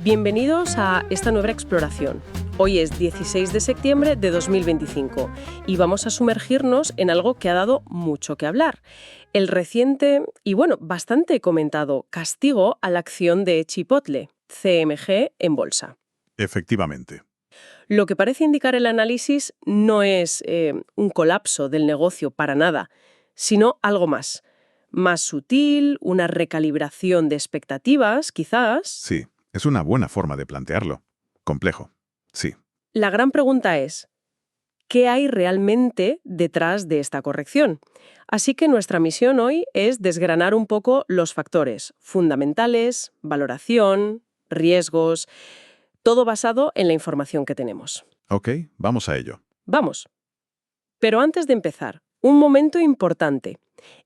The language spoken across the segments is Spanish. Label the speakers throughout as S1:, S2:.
S1: Bienvenidos a esta nueva exploración. Hoy es 16 de septiembre de 2025 y vamos a sumergirnos en algo que ha dado mucho que hablar. El reciente y, bastante comentado castigo a la acción de Chipotle, CMG, en bolsa.
S2: Efectivamente.
S1: Lo que parece indicar el análisis no es un colapso del negocio para nada, sino algo más. Más sutil, una recalibración de expectativas, quizás.
S2: Sí, es una buena forma de plantearlo. Complejo. Sí.
S1: La gran pregunta es, ¿qué hay realmente detrás de esta corrección? Así que nuestra misión hoy es desgranar un poco los factores fundamentales, valoración, riesgos, todo basado en la información que tenemos.
S2: Ok, vamos a ello.
S1: Vamos. Pero antes de empezar, un momento importante.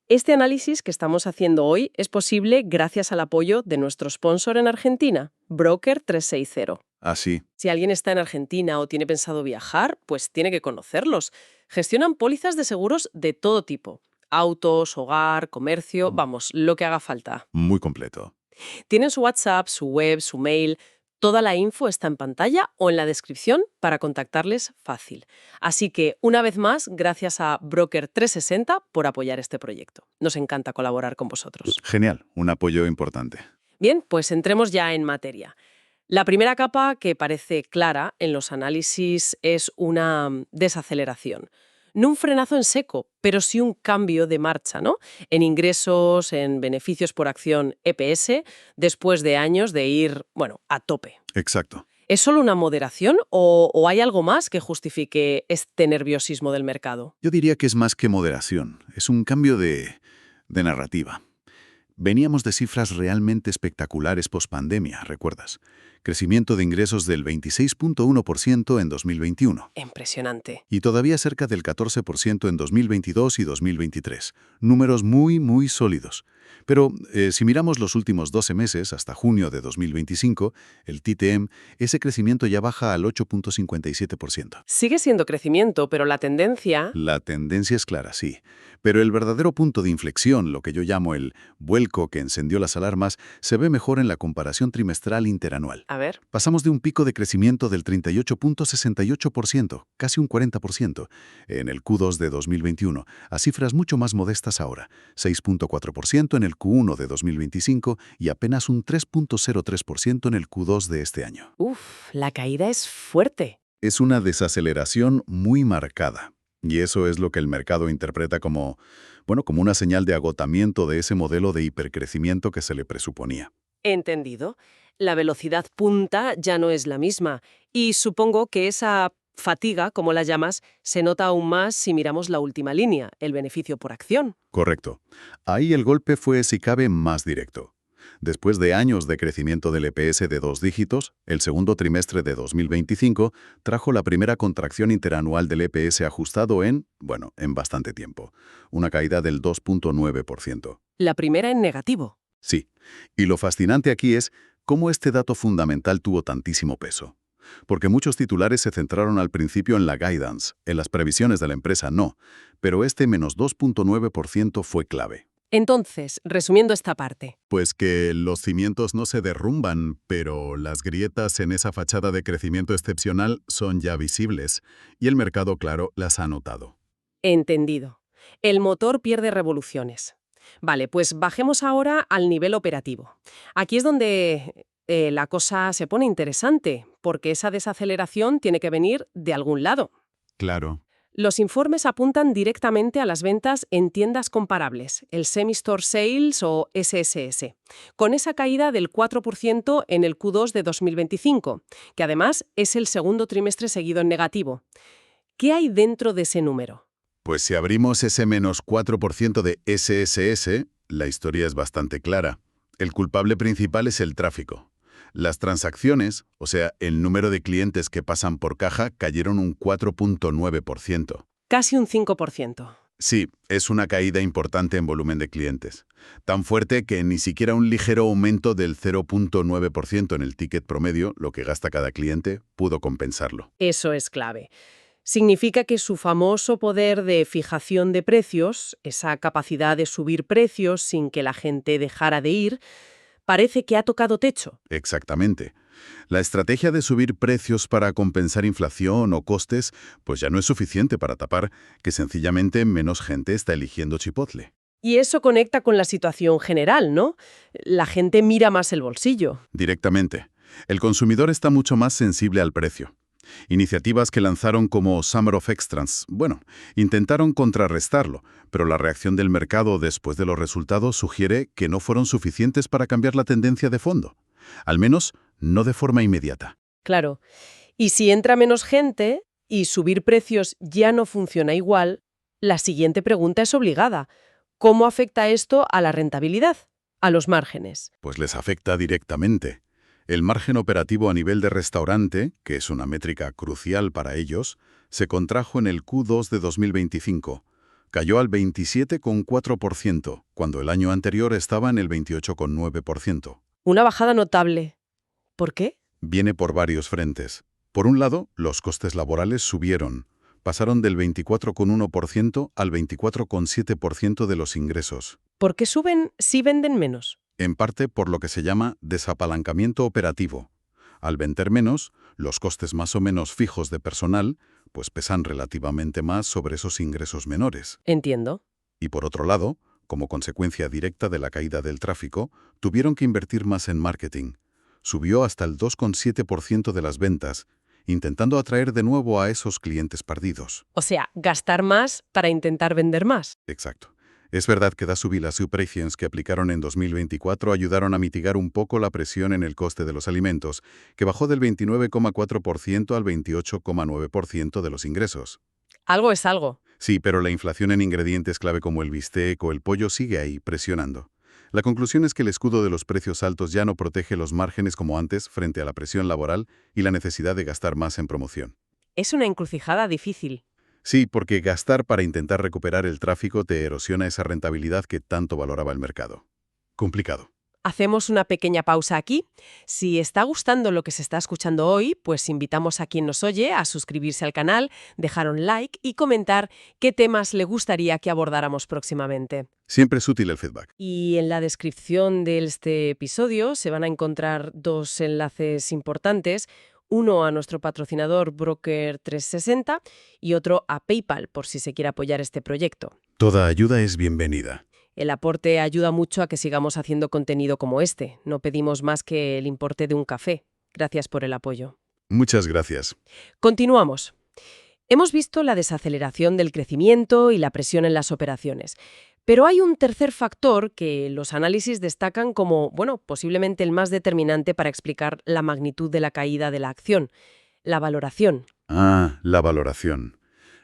S1: Este análisis que estamos haciendo hoy es posible gracias al apoyo de nuestro sponsor en Argentina, Broker 360.
S2: Así.
S1: Si alguien está en Argentina o tiene pensado viajar, pues tiene que conocerlos. Gestionan pólizas de seguros de todo tipo. Autos, hogar, comercio, vamos, lo que haga falta.
S2: Muy completo.
S1: Tienen su WhatsApp, su web, su mail. Toda la info está en pantalla o en la descripción para contactarles fácil. Así que, una vez más, gracias a Broker 360 por apoyar este proyecto. Nos encanta colaborar con vosotros.
S2: Genial, un apoyo importante.
S1: Bien, pues entremos ya en materia. La primera capa que parece clara en los análisis es una desaceleración. No un frenazo en seco, pero sí un cambio de marcha, ¿no? En ingresos, en beneficios por acción EPS, después de años de ir, a tope.
S2: Exacto.
S1: ¿Es solo una moderación o hay algo más que justifique este nerviosismo del mercado?
S2: Yo diría que es más que moderación, es un cambio de narrativa. Veníamos de cifras realmente espectaculares post-pandemia, ¿recuerdas? Crecimiento de ingresos del 26.1% en 2021.
S1: Impresionante.
S2: Y todavía cerca del 14% en 2022 y 2023. Números muy, muy sólidos. Pero si miramos los últimos 12 meses, hasta junio de 2025, el TTM, ese crecimiento ya baja al 8.57%.
S1: Sigue siendo crecimiento, pero la tendencia...
S2: La tendencia es clara, sí. Pero el verdadero punto de inflexión, lo que yo llamo el vuelco que encendió las alarmas, se ve mejor en la comparación trimestral interanual.
S1: A ver.
S2: Pasamos de un pico de crecimiento del 38.68%, casi un 40%, en el Q2 de 2021, a cifras mucho más modestas ahora, 6.4% en el Q1 de 2025 y apenas un 3.03% en el Q2 de este año.
S1: La caída es fuerte.
S2: Es una desaceleración muy marcada. Y eso es lo que el mercado interpreta como una señal de agotamiento de ese modelo de hipercrecimiento que se le presuponía.
S1: Entendido. La velocidad punta ya no es la misma. Y supongo que esa fatiga, como la llamas, se nota aún más si miramos la última línea, el beneficio por acción.
S2: Correcto. Ahí el golpe fue, si cabe, más directo. Después de años de crecimiento del EPS de 2 dígitos, el segundo trimestre de 2025 trajo la primera contracción interanual del EPS ajustado en bastante tiempo. Una caída del 2.9%.
S1: La primera en negativo.
S2: Sí. Y lo fascinante aquí es cómo este dato fundamental tuvo tantísimo peso. Porque muchos titulares se centraron al principio en la guidance, en las previsiones de la empresa no, pero este menos 2.9% fue clave.
S1: Entonces, resumiendo esta parte.
S2: Pues que los cimientos no se derrumban, pero las grietas en esa fachada de crecimiento excepcional son ya visibles, y el mercado, claro, las ha notado.
S1: Entendido. El motor pierde revoluciones. Vale, pues bajemos ahora al nivel operativo. Aquí es donde la cosa se pone interesante, porque esa desaceleración tiene que venir de algún lado.
S2: Claro.
S1: Los informes apuntan directamente a las ventas en tiendas comparables, el Semi-Store Sales o SSS, con esa caída del 4% en el Q2 de 2025, que además es el segundo trimestre seguido en negativo. ¿Qué hay dentro de ese número?
S2: Pues si abrimos ese menos 4% de SSS, la historia es bastante clara. El culpable principal es el tráfico. Las transacciones, o sea, el número de clientes que pasan por caja, cayeron un 4.9%.
S1: Casi un 5%.
S2: Sí, es una caída importante en volumen de clientes. Tan fuerte que ni siquiera un ligero aumento del 0.9% en el ticket promedio, lo que gasta cada cliente, pudo compensarlo.
S1: Eso es clave. Significa que su famoso poder de fijación de precios, esa capacidad de subir precios sin que la gente dejara de ir, parece que ha tocado techo.
S2: Exactamente. La estrategia de subir precios para compensar inflación o costes, pues ya no es suficiente para tapar que sencillamente menos gente está eligiendo Chipotle.
S1: Y eso conecta con la situación general, ¿no? La gente mira más el bolsillo.
S2: Directamente. El consumidor está mucho más sensible al precio. Iniciativas que lanzaron como Summer of Extras, bueno, intentaron contrarrestarlo, pero la reacción del mercado después de los resultados sugiere que no fueron suficientes para cambiar la tendencia de fondo. Al menos, no de forma inmediata.
S1: Claro. Y si entra menos gente y subir precios ya no funciona igual, la siguiente pregunta es obligada. ¿Cómo afecta esto a la rentabilidad, a los márgenes?
S2: Pues les afecta directamente. El margen operativo a nivel de restaurante, que es una métrica crucial para ellos, se contrajo en el Q2 de 2025. Cayó al 27,4%, cuando el año anterior estaba en el 28,9%.
S1: Una bajada notable. ¿Por qué?
S2: Viene por varios frentes. Por un lado, los costes laborales subieron. Pasaron del 24,1% al 24,7% de los ingresos.
S1: ¿Por qué suben si venden menos?
S2: En parte por lo que se llama desapalancamiento operativo. Al vender menos, los costes más o menos fijos de personal pues pesan relativamente más sobre esos ingresos menores.
S1: Entiendo.
S2: Y por otro lado, como consecuencia directa de la caída del tráfico, tuvieron que invertir más en marketing. Subió hasta el 2,7% de las ventas, intentando atraer de nuevo a esos clientes perdidos.
S1: O sea, gastar más para intentar vender más.
S2: Exacto. Es verdad que las subprecios que aplicaron en 2024 ayudaron a mitigar un poco la presión en el coste de los alimentos, que bajó del 29,4% al 28,9% de los ingresos.
S1: Algo es algo.
S2: Sí, pero la inflación en ingredientes clave como el bistec o el pollo sigue ahí, presionando. La conclusión es que el escudo de los precios altos ya no protege los márgenes como antes frente a la presión laboral y la necesidad de gastar más en promoción.
S1: Es una encrucijada difícil.
S2: Sí, porque gastar para intentar recuperar el tráfico te erosiona esa rentabilidad que tanto valoraba el mercado. Complicado.
S1: Hacemos una pequeña pausa aquí. Si está gustando lo que se está escuchando hoy, pues invitamos a quien nos oye a suscribirse al canal, dejar un like y comentar qué temas le gustaría que abordáramos próximamente.
S2: Siempre es útil el feedback.
S1: Y en la descripción de este episodio se van a encontrar dos enlaces importantes. Uno a nuestro patrocinador Broker 360 y otro a PayPal, por si se quiere apoyar este proyecto.
S2: Toda ayuda es bienvenida.
S1: El aporte ayuda mucho a que sigamos haciendo contenido como este. No pedimos más que el importe de un café. Gracias por el apoyo.
S2: Muchas gracias.
S1: Continuamos. Hemos visto la desaceleración del crecimiento y la presión en las operaciones. Pero hay un tercer factor que los análisis destacan como, bueno, posiblemente el más determinante para explicar la magnitud de la caída de la acción: la valoración.
S2: Ah, la valoración.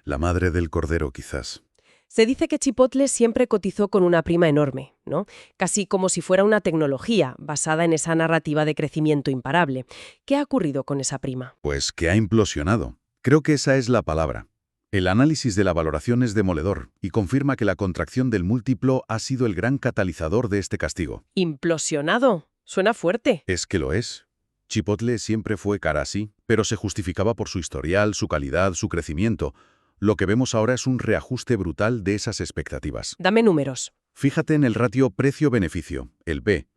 S2: La madre del cordero, quizás.
S1: Se dice que Chipotle siempre cotizó con una prima enorme, ¿no? Casi como si fuera una tecnología basada en esa narrativa de crecimiento imparable. ¿Qué ha ocurrido con esa prima?
S2: Pues que ha implosionado. Creo que esa es la palabra. El análisis de la valoración es demoledor y confirma que la contracción del múltiplo ha sido el gran catalizador de este castigo.
S1: ¿Implosionado? Suena fuerte.
S2: Es que lo es. Chipotle siempre fue cara así, pero se justificaba por su historial, su calidad, su crecimiento. Lo que vemos ahora es un reajuste brutal de esas expectativas.
S1: Dame números.
S2: Fíjate en el ratio precio-beneficio, el B.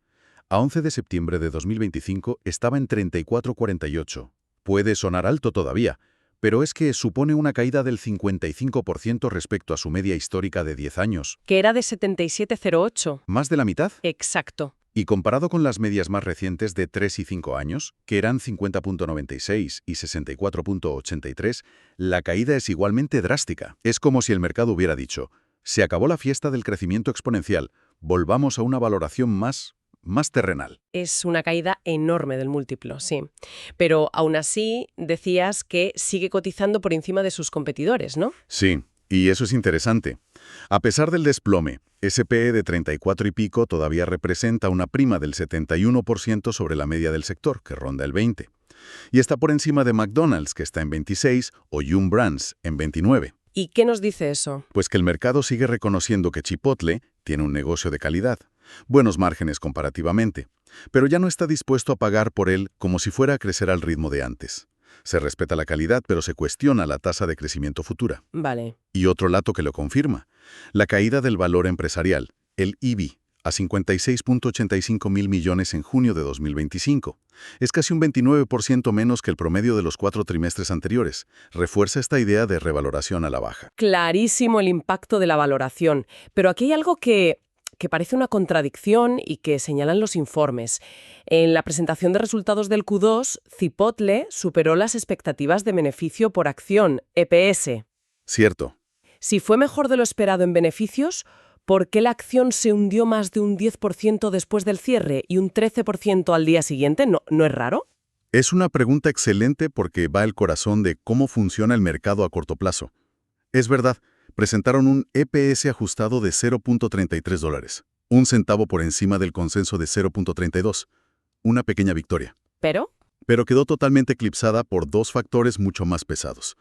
S2: A 11 de septiembre de 2025 estaba en 34,48. Puede sonar alto todavía, pero es que supone una caída del 55% respecto a su media histórica de 10 años.
S1: Que era de 77,08.
S2: ¿Más de la mitad?
S1: Exacto.
S2: Y comparado con las medias más recientes de 3 y 5 años, que eran 50,96 y 64,83, la caída es igualmente drástica. Es como si el mercado hubiera dicho: se acabó la fiesta del crecimiento exponencial, volvamos a una valoración más terrenal.
S1: Es una caída enorme del múltiplo, sí. Pero aún así decías que sigue cotizando por encima de sus competidores, ¿no?
S2: Sí, y eso es interesante. A pesar del desplome, ese PE de 34 y pico todavía representa una prima del 71% sobre la media del sector, que ronda el 20%. Y está por encima de McDonald's, que está en 26, o Yum Brands, en 29.
S1: ¿Y qué nos dice eso?
S2: Pues que el mercado sigue reconociendo que Chipotle tiene un negocio de calidad, buenos márgenes comparativamente, pero ya no está dispuesto a pagar por él como si fuera a crecer al ritmo de antes. Se respeta la calidad, pero se cuestiona la tasa de crecimiento futura.
S1: Vale.
S2: Y otro dato que lo confirma: la caída del valor empresarial, el EV, a 56.85 mil millones en junio de 2025. Es casi un 29% menos que el promedio de los 4 trimestres anteriores. Refuerza esta idea de revaloración a la baja.
S1: Clarísimo el impacto de la valoración, pero aquí hay algo que parece una contradicción y que señalan los informes. En la presentación de resultados del Q2, Chipotle superó las expectativas de beneficio por acción, EPS.
S2: Cierto.
S1: Si fue mejor de lo esperado en beneficios, ¿por qué la acción se hundió más de un 10% después del cierre y un 13% al día siguiente? ¿No es raro?
S2: Es una pregunta excelente porque va al corazón de cómo funciona el mercado a corto plazo. Es verdad, presentaron un EPS ajustado de $0.33, un centavo por encima del consenso de 0.32. Una pequeña victoria. Pero quedó totalmente eclipsada por dos factores mucho más pesados.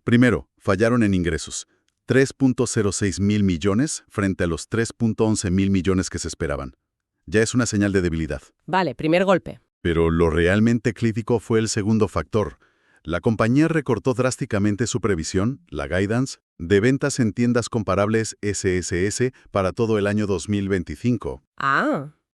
S2: Primero, fallaron en ingresos. 3.06 mil millones frente a los 3.11 mil millones que se esperaban. Ya es una señal de debilidad.
S1: Vale, primer golpe.
S2: Pero lo realmente crítico fue el segundo factor. La compañía recortó drásticamente su previsión, la guidance, de ventas en tiendas comparables SSS para todo el año 2025.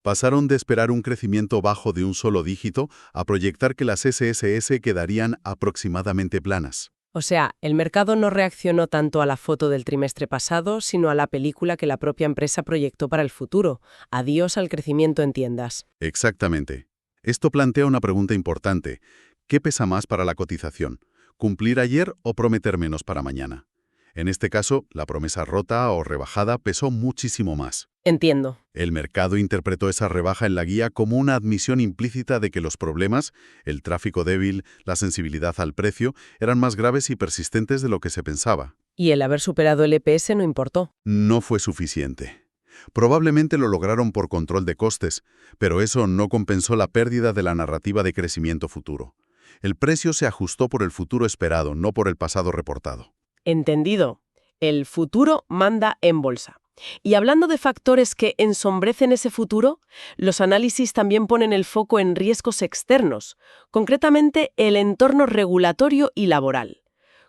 S2: Pasaron de esperar un crecimiento bajo de un solo dígito a proyectar que las SSS quedarían aproximadamente planas.
S1: O sea, el mercado no reaccionó tanto a la foto del trimestre pasado, sino a la película que la propia empresa proyectó para el futuro. Adiós al crecimiento en tiendas.
S2: Exactamente. Esto plantea una pregunta importante. ¿Qué pesa más para la cotización? ¿Cumplir ayer o prometer menos para mañana? En este caso, la promesa rota o rebajada pesó muchísimo más.
S1: Entiendo.
S2: El mercado interpretó esa rebaja en la guía como una admisión implícita de que los problemas, el tráfico débil, la sensibilidad al precio, eran más graves y persistentes de lo que se pensaba.
S1: Y el haber superado el EPS no importó.
S2: No fue suficiente. Probablemente lo lograron por control de costes, pero eso no compensó la pérdida de la narrativa de crecimiento futuro. El precio se ajustó por el futuro esperado, no por el pasado reportado.
S1: Entendido. El futuro manda en bolsa. Y hablando de factores que ensombrecen ese futuro, los análisis también ponen el foco en riesgos externos, concretamente el entorno regulatorio y laboral.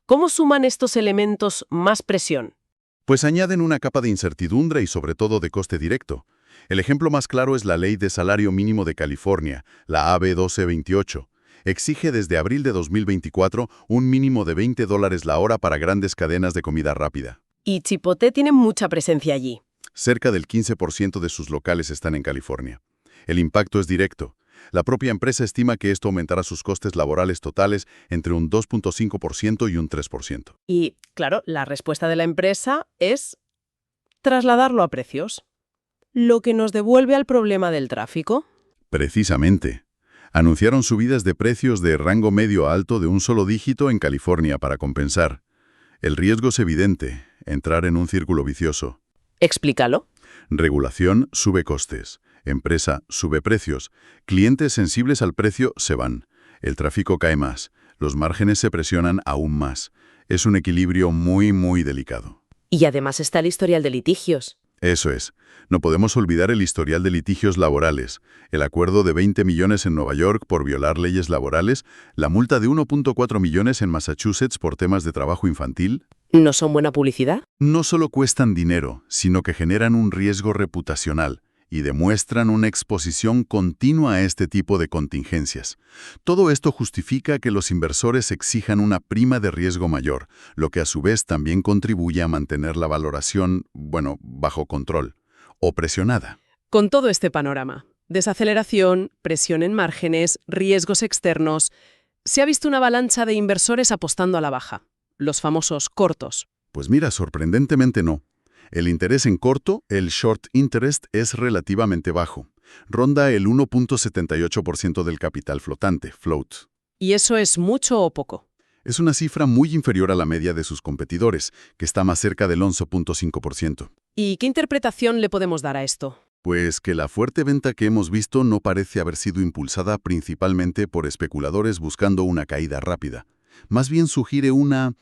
S1: ¿Cómo suman estos elementos más presión?
S2: Pues añaden una capa de incertidumbre y sobre todo de coste directo. El ejemplo más claro es la Ley de Salario Mínimo de California, la AB 1228. Exige desde abril de 2024 un mínimo de $20 la hora para grandes cadenas de comida rápida.
S1: Y Chipotle tiene mucha presencia allí.
S2: Cerca del 15% de sus locales están en California. El impacto es directo. La propia empresa estima que esto aumentará sus costes laborales totales entre un 2.5% y un 3%.
S1: Y, claro, la respuesta de la empresa es trasladarlo a precios. Lo que nos devuelve al problema del tráfico.
S2: Precisamente. Anunciaron subidas de precios de rango medio a alto de un solo dígito en California para compensar. El riesgo es evidente, entrar en un círculo vicioso.
S1: Explícalo.
S2: Regulación sube costes. Empresa sube precios. Clientes sensibles al precio se van. El tráfico cae más. Los márgenes se presionan aún más. Es un equilibrio muy delicado.
S1: Y además está el historial de litigios.
S2: Eso es. No podemos olvidar el historial de litigios laborales, el acuerdo de 20 millones en Nueva York por violar leyes laborales, la multa de 1.4 millones en Massachusetts por temas de trabajo infantil.
S1: ¿No son buena publicidad?
S2: No solo cuestan dinero, sino que generan un riesgo reputacional y demuestran una exposición continua a este tipo de contingencias. Todo esto justifica que los inversores exijan una prima de riesgo mayor, lo que a su vez también contribuye a mantener la valoración, bajo control o presionada.
S1: Con todo este panorama, desaceleración, presión en márgenes, riesgos externos, se ha visto una avalancha de inversores apostando a la baja, los famosos cortos.
S2: Pues mira, sorprendentemente no. El interés en corto, el short interest, es relativamente bajo. Ronda el 1.78% del capital flotante, float.
S1: ¿Y eso es mucho o poco?
S2: Es una cifra muy inferior a la media de sus competidores, que está más cerca del 11.5%.
S1: ¿Y qué interpretación le podemos dar a esto?
S2: Pues que la fuerte venta que hemos visto no parece haber sido impulsada principalmente por especuladores buscando una caída rápida. Más bien sugiere una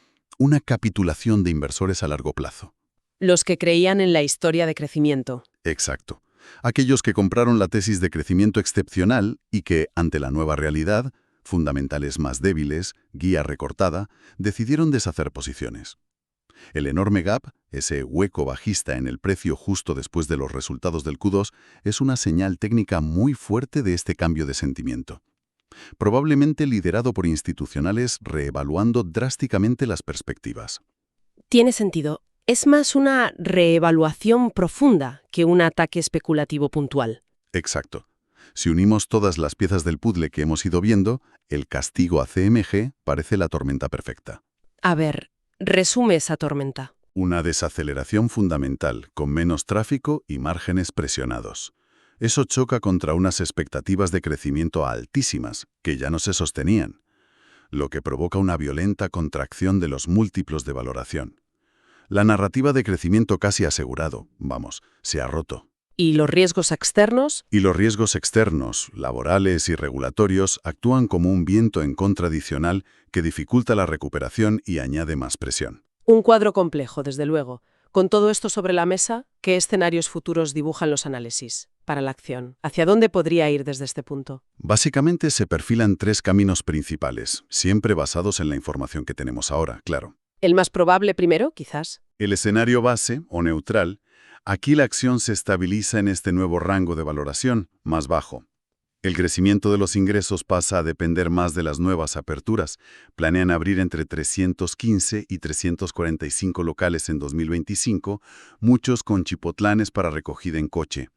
S2: capitulación de inversores a largo plazo.
S1: Los que creían en la historia de crecimiento.
S2: Exacto. Aquellos que compraron la tesis de crecimiento excepcional y que, ante la nueva realidad, fundamentales más débiles, guía recortada, decidieron deshacer posiciones. El enorme gap, ese hueco bajista en el precio justo después de los resultados del Q2, es una señal técnica muy fuerte de este cambio de sentimiento. Probablemente liderado por institucionales reevaluando drásticamente las perspectivas.
S1: Tiene sentido. Es más una reevaluación profunda que un ataque especulativo puntual.
S2: Exacto. Si unimos todas las piezas del puzzle que hemos ido viendo, el castigo a CMG parece la tormenta perfecta.
S1: A ver, resume esa tormenta.
S2: Una desaceleración fundamental, con menos tráfico y márgenes presionados. Eso choca contra unas expectativas de crecimiento altísimas, que ya no se sostenían, lo que provoca una violenta contracción de los múltiplos de valoración. La narrativa de crecimiento casi asegurado, se ha roto.
S1: ¿Y los riesgos externos?
S2: Y los riesgos externos, laborales y regulatorios, actúan como un viento en contra adicional que dificulta la recuperación y añade más presión.
S1: Un cuadro complejo, desde luego. Con todo esto sobre la mesa, ¿qué escenarios futuros dibujan los análisis para la acción? ¿Hacia dónde podría ir desde este punto?
S2: Básicamente se perfilan tres caminos principales, siempre basados en la información que tenemos ahora, claro.
S1: El más probable primero, quizás.
S2: El escenario base, o neutral, aquí la acción se estabiliza en este nuevo rango de valoración, más bajo. El crecimiento de los ingresos pasa a depender más de las nuevas aperturas. Planean abrir entre 315 y 345 locales en 2025, muchos con chipotlanes para recogida en coche,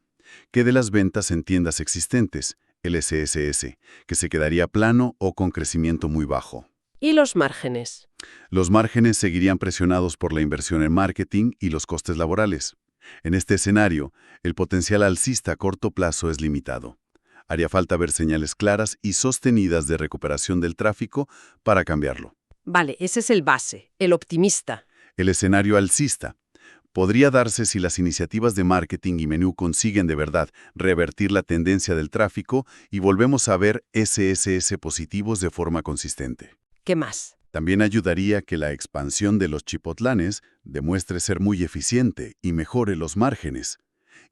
S2: que de las ventas en tiendas existentes, el SSS, que se quedaría plano o con crecimiento muy bajo.
S1: ¿Y los márgenes?
S2: Los márgenes seguirían presionados por la inversión en marketing y los costes laborales. En este escenario, el potencial alcista a corto plazo es limitado. Haría falta ver señales claras y sostenidas de recuperación del tráfico para cambiarlo.
S1: Vale, ese es el base, el optimista.
S2: El escenario alcista podría darse si las iniciativas de marketing y menú consiguen de verdad revertir la tendencia del tráfico y volvemos a ver SSS positivos de forma consistente.
S1: ¿Qué más?
S2: También ayudaría que la expansión de los chipotlanes demuestre ser muy eficiente y mejore los márgenes.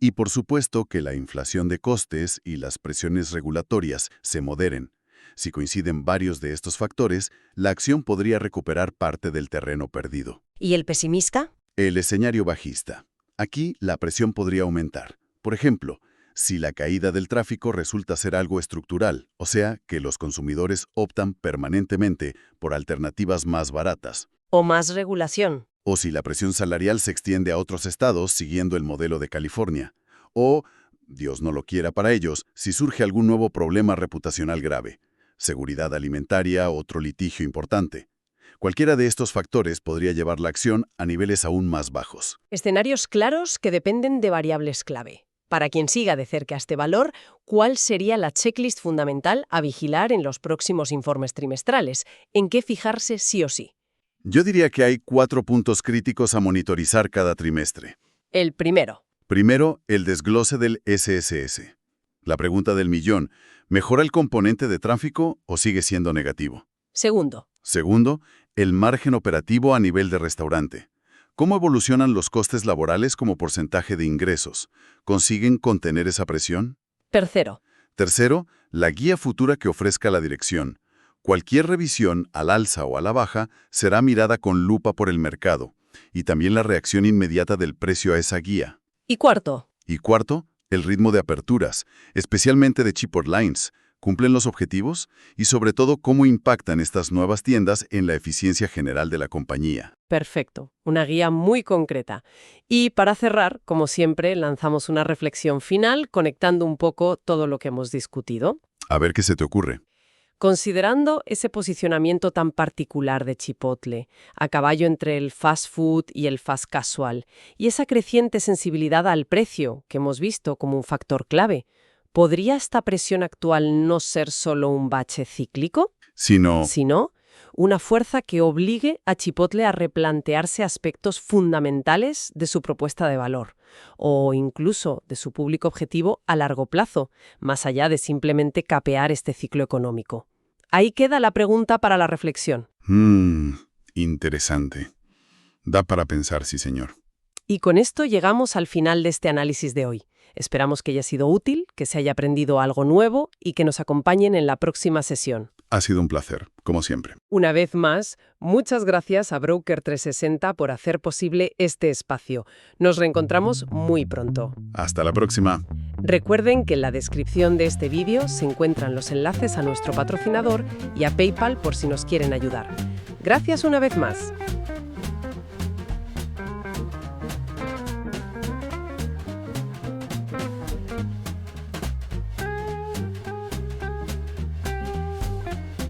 S2: Y por supuesto que la inflación de costes y las presiones regulatorias se moderen. Si coinciden varios de estos factores, la acción podría recuperar parte del terreno perdido.
S1: ¿Y el pesimista?
S2: El escenario bajista. Aquí la presión podría aumentar. Por ejemplo, si la caída del tráfico resulta ser algo estructural, o sea, que los consumidores optan permanentemente por alternativas más baratas.
S1: ¿O más regulación?
S2: O si la presión salarial se extiende a otros estados siguiendo el modelo de California. O, Dios no lo quiera para ellos, si surge algún nuevo problema reputacional grave. Seguridad alimentaria, otro litigio importante. Cualquiera de estos factores podría llevar la acción a niveles aún más bajos.
S1: Escenarios claros que dependen de variables clave. Para quien siga de cerca este valor, ¿cuál sería la checklist fundamental a vigilar en los próximos informes trimestrales? ¿En qué fijarse sí o sí?
S2: Yo diría que hay 4 puntos críticos a monitorizar cada trimestre.
S1: El primero.
S2: Primero, el desglose del SSS. La pregunta del millón, ¿mejora el componente de tráfico o sigue siendo negativo?
S1: Segundo.
S2: Segundo, el margen operativo a nivel de restaurante. ¿Cómo evolucionan los costes laborales como porcentaje de ingresos? ¿Consiguen contener esa presión?
S1: Tercero.
S2: Tercero, la guía futura que ofrezca la dirección. Cualquier revisión, al alza o a la baja, será mirada con lupa por el mercado, y también la reacción inmediata del precio a esa guía.
S1: Y cuarto.
S2: Y cuarto, el ritmo de aperturas, especialmente de Chipotlines. ¿Cumplen los objetivos? Y sobre todo, ¿cómo impactan estas nuevas tiendas en la eficiencia general de la compañía?
S1: Perfecto. Una guía muy concreta. Y para cerrar, como siempre, lanzamos una reflexión final conectando un poco todo lo que hemos discutido.
S2: A ver qué se te ocurre.
S1: Considerando ese posicionamiento tan particular de Chipotle, a caballo entre el fast food y el fast casual, y esa creciente sensibilidad al precio que hemos visto como un factor clave, ¿podría esta presión actual no ser solo un bache cíclico?
S2: Sino,
S1: Una fuerza que obligue a Chipotle a replantearse aspectos fundamentales de su propuesta de valor, o incluso de su público objetivo a largo plazo, más allá de simplemente capear este ciclo económico. Ahí queda la pregunta para la reflexión.
S2: Interesante. Da para pensar, sí, señor.
S1: Y con esto llegamos al final de este análisis de hoy. Esperamos que haya sido útil, que se haya aprendido algo nuevo y que nos acompañen en la próxima sesión.
S2: Ha sido un placer, como siempre.
S1: Una vez más, muchas gracias a Broker 360 por hacer posible este espacio. Nos reencontramos muy pronto.
S2: Hasta la próxima.
S1: Recuerden que en la descripción de este vídeo se encuentran los enlaces a nuestro patrocinador y a PayPal por si nos quieren ayudar. Gracias una vez más.